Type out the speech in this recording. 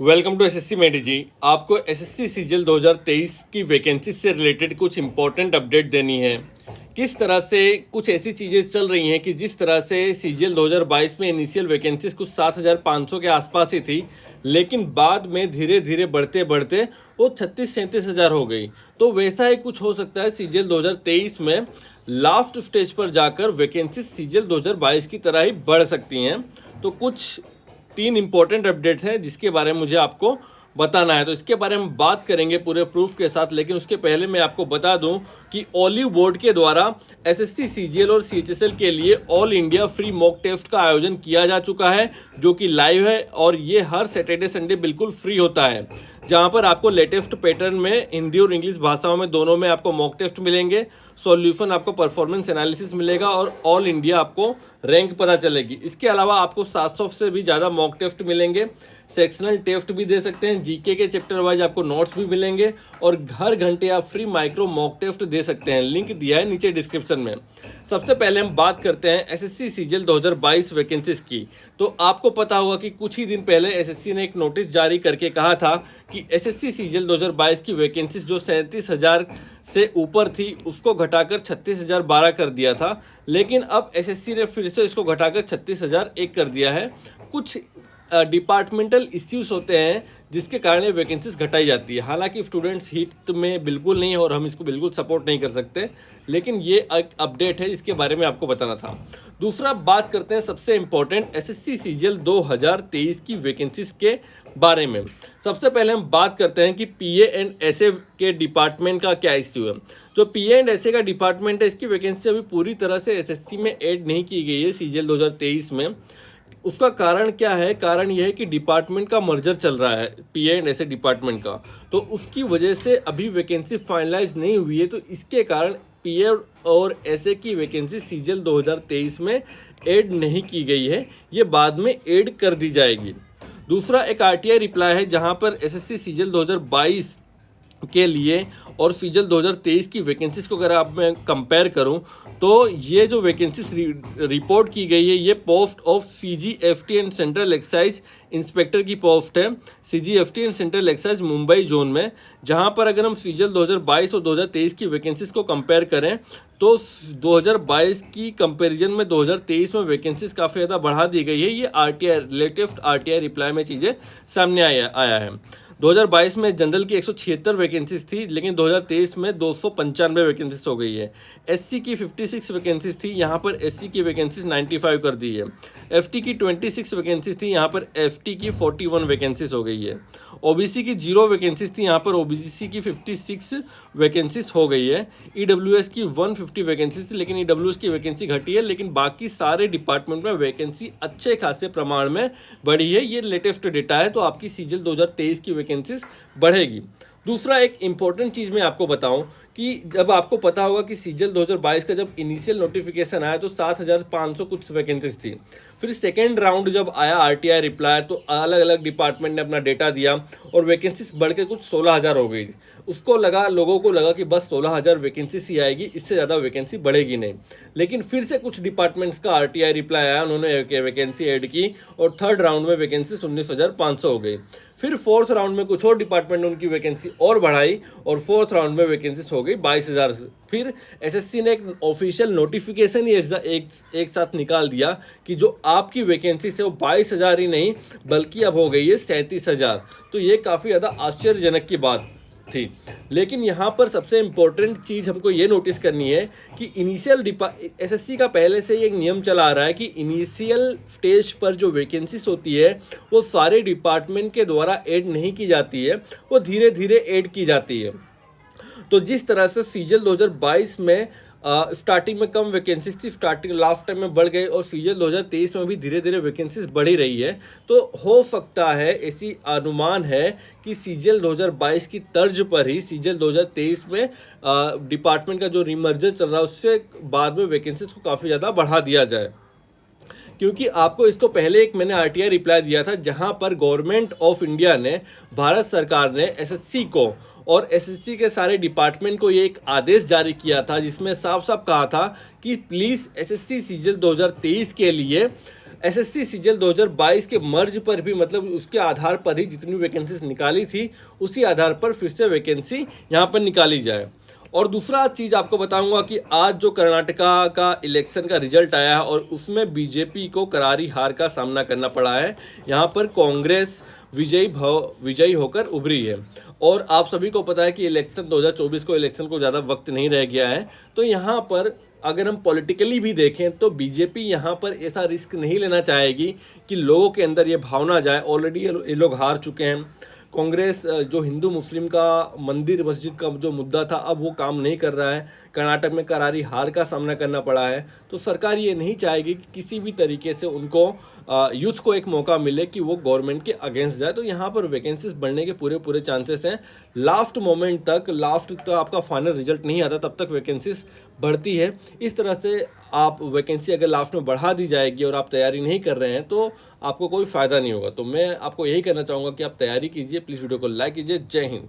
Welcome to SSC मेडी जी। आपको SSC CGL 2023 की vacancy से रिलेटेड कुछ इंपॉर्टेंट अपडेट देनी है। किस तरह से कुछ ऐसी चीज़ें चल रही हैं कि जिस तरह से सीजीएल 2022 में इनिशियल वैकेंसीज कुछ 7,500 के आसपास ही थी, लेकिन बाद में धीरे धीरे बढ़ते बढ़ते वो 36-37 हज़ार हो गई। तो वैसा ही कुछ हो सकता है सीजीएल 2023 में। लास्ट स्टेज पर जाकर वैकेंसी सीजीएल 2022 की तरह ही बढ़ सकती हैं। तो कुछ 3 इंपॉर्टेंट अपडेट हैं जिसके बारे में मुझे आपको बताना है। तो इसके बारे में बात करेंगे पूरे प्रूफ के साथ, लेकिन उसके पहले मैं आपको बता दूं कि ओलिव बोर्ड के द्वारा एसएससी सीजीएल और सीएचएसएल के लिए all India free mock test का आयोजन किया जा चुका है, जो कि लाइव है और ये हर सैटरडे संडे बिल्कुल फ्री होता है, जहां पर आपको लेटेस्ट पैटर्न में हिंदी और इंग्लिश भाषाओं में दोनों में आपको मॉक टेस्ट मिलेंगे, सॉल्यूशन आपको परफॉर्मेंस एनालिसिस मिलेगा और ऑल इंडिया आपको रैंक पता चलेगी। इसके अलावा आपको 700 से भी ज़्यादा मॉक टेस्ट मिलेंगे, सेक्शनल टेस्ट भी दे सकते हैं, जीके के चैप्टर वाइज आपको नोट्स भी मिलेंगे और हर घंटे आप फ्री माइक्रो मॉक टेस्ट दे सकते हैं। लिंक दिया है नीचे डिस्क्रिप्शन में। सबसे पहले हम बात करते हैं एसएससी सीजीएल 2022 वैकेंसीज की। तो आपको पता होगा कि कुछ ही दिन पहले एसएससी ने एक नोटिस जारी करके कहा था कि एसएससी सीजीएल 2022 की वैकेंसीज जो 37,000 से ऊपर थी उसको घटाकर 36,012 कर दिया था, लेकिन अब एसएससी ने फिर से इसको घटाकर 36,001 कर दिया है। कुछ डिपार्टमेंटल इश्यूज होते हैं जिसके कारण ये वैकेंसीज घटाई जाती है। हालांकि स्टूडेंट्स हिट में बिल्कुल नहीं है और हम इसको बिल्कुल सपोर्ट नहीं कर सकते, लेकिन ये एक अपडेट है इसके बारे में आपको बताना था। दूसरा बात करते हैं सबसे इम्पोर्टेंट एसएससी सीजीएल 2023 की वैकेंसीज के बारे में। सबसे पहले हम बात करते हैं कि पीए एंड एसए के डिपार्टमेंट का क्या इश्यू है। जो पीए एंड एसए का डिपार्टमेंट है इसकी वैकेंसी अभी पूरी तरह से एसएससी में ऐड नहीं की गई है सीजीएल 2023 में। उसका कारण क्या है? कारण यह है कि डिपार्टमेंट का मर्जर चल रहा है पीए एंड एसए डिपार्टमेंट का, तो उसकी वजह से अभी वैकेंसी फाइनलाइज नहीं हुई है। तो इसके कारण पीए और एसए की वैकेंसी सीजीएल 2023 में ऐड नहीं की गई है, ये बाद में ऐड कर दी जाएगी। दूसरा एक आरटीआई रिप्लाई है जहां पर एसएससी सीजीएल 2022 के लिए और सीजीएल 2023 की वैकेंसीज को अगर आप मैं कंपेयर करूं तो ये जो वैकेंसीज रिपोर्ट की गई है ये post of CGST and central excise inspector की पोस्ट है, CGST and central excise Mumbai zone में। जहां पर अगर हम सीजीएल 2022 और 2023 की वैकेंसीज को कंपेयर करें तो 2022 की कंपैरिजन में 2023 में वैकेंसीज काफ़ी ज़्यादा बढ़ा दी गई है। ये आरटीआई लेटेस्ट आरटीआई रिप्लाई में चीज़ें सामने आया है। 2022 में जनरल की 176 वैकेंसीज थी, लेकिन 2023 में 295 वैकेंसीज हो गई है। एससी की 56 वैकेंसीज थी, यहाँ पर एससी की वैकेंसीज 95 कर दी है। एफटी की 26 वैकेंसीज थी, यहाँ पर एफटी की 41 वैकेंसीज हो गई है। ओबीसी की 0 वैकेंसीज थी, यहाँ पर ओबीसी की 56 वैकेंसीज हो गई है। ईडब्ल्यूएस की 150 वैकेंसीज थी, लेकिन ईडब्ल्यूएस की वैकेंसी घटी है, लेकिन बाकी सारे डिपार्टमेंट में वैकेंसी अच्छे खासे प्रमाण में बढ़ी है। ये लेटेस्ट डेटा है, तो आपकी सीजीएल 2023 की वैकेंसीज बढ़ेगी। दूसरा एक इम्पॉर्टेंट चीज़ मैं आपको बताऊं कि जब आपको पता होगा कि सीजीएल 2022 का जब इनिशियल नोटिफिकेशन आया तो 7,500 कुछ वैकेंसीज थी। फिर सेकेंड राउंड जब आया आरटीआई रिप्लाई तो अलग अलग डिपार्टमेंट ने अपना डेटा दिया और वैकेंसीज बढ़ के कुछ 16,000 हो गई। उसको लगा, लोगों को लगा कि बस 16,000 वैकेंसीज ही आएगी, इससे ज़्यादा वैकेंसी बढ़ेगी नहीं। लेकिन फिर से कुछ डिपार्टमेंट्स का आरटीआई रिप्लाई आया, उन्होंने वैकेंसी ऐड की और थर्ड राउंड में वैकेंसी 19,500 हो गई। फिर फोर्थ राउंड में कुछ और डिपार्टमेंट ने उनकी वैकेंसी और बढ़ाई और फोर्थ राउंड में वैकेंसीज हो गई 22,000। फिर एसएससी ने एक ऑफिशियल नोटिफिकेशन ही एक साथ निकाल दिया कि जो आपकी वैकेंसी से वो 22,000 ही नहीं बल्कि अब हो गई है 37,000। तो ये काफ़ी ज़्यादा आश्चर्यजनक की बात थी। लेकिन यहाँ पर सबसे इम्पोर्टेंट चीज़ हमको ये नोटिस करनी है कि इनिशियल एसएससी का पहले से ही एक नियम चला आ रहा है कि इनिशियल स्टेज पर जो वैकेंसीज होती है वो सारे डिपार्टमेंट के द्वारा ऐड नहीं की जाती है, वो धीरे धीरे ऐड की जाती है। तो जिस तरह से सीजीएल 2022 में स्टार्टिंग में कम वैकेंसीज थी, स्टार्टिंग लास्ट टाइम में बढ़ गई और सीजीएल 2023 में भी धीरे धीरे वैकेंसीज बढ़ी रही है। तो हो सकता है, ऐसी अनुमान है कि सीजीएल 2022 की तर्ज पर ही सीजीएल 2023 में डिपार्टमेंट का जो रिमर्जर चल रहा है उससे बाद में वैकेंसीज को काफ़ी ज़्यादा बढ़ा दिया जाए। क्योंकि आपको इसको पहले एक मैंने आरटीआई रिप्लाई दिया था जहां पर गवर्नमेंट ऑफ इंडिया ने, भारत सरकार ने एसएससी को और एसएससी के सारे डिपार्टमेंट को ये एक आदेश जारी किया था जिसमें साफ साफ कहा था कि प्लीज़ एसएससी सीजीएल 2023 के लिए एसएससी सीजीएल 2022 के मर्ज पर भी मतलब उसके आधार पर ही जितनी वैकेंसीज निकाली थी उसी आधार पर फिर से वैकेंसी यहाँ पर निकाली जाए। और दूसरा चीज़ आपको बताऊंगा कि आज जो कर्नाटका का इलेक्शन का रिजल्ट आया है और उसमें बीजेपी को करारी हार का सामना करना पड़ा है। यहाँ पर कांग्रेस विजयी होकर उभरी है और आप सभी को पता है कि इलेक्शन 2024 को इलेक्शन को ज़्यादा वक्त नहीं रह गया है। तो यहाँ पर अगर हम पॉलिटिकली भी देखें तो बीजेपी यहाँ पर ऐसा रिस्क नहीं लेना चाहेगी कि लोगों के अंदर ये भावना जाए, ऑलरेडी ये लोग हार चुके हैं। कांग्रेस जो हिंदू मुस्लिम का मंदिर मस्जिद का जो मुद्दा था अब वो काम नहीं कर रहा है, कर्नाटक में करारी हार का सामना करना पड़ा है। तो सरकार ये नहीं चाहेगी कि किसी भी तरीके से उनको यूथ को एक मौका मिले कि वो गवर्नमेंट के अगेंस्ट जाए। तो यहाँ पर वैकेंसीज बढ़ने के पूरे चांसेस हैं। लास्ट मोमेंट तक, लास्ट तक आपका फाइनल रिजल्ट नहीं आता तब तक वैकेंसीज बढ़ती है। इस तरह से आप वैकेंसी अगर लास्ट में बढ़ा दी जाएगी और आप तैयारी नहीं कर रहे हैं तो आपको कोई फ़ायदा नहीं होगा। तो मैं आपको यही कहना चाहूँगा कि आप तैयारी कीजिए। प्लीज़ वीडियो को लाइक कीजिए। जय हिंद।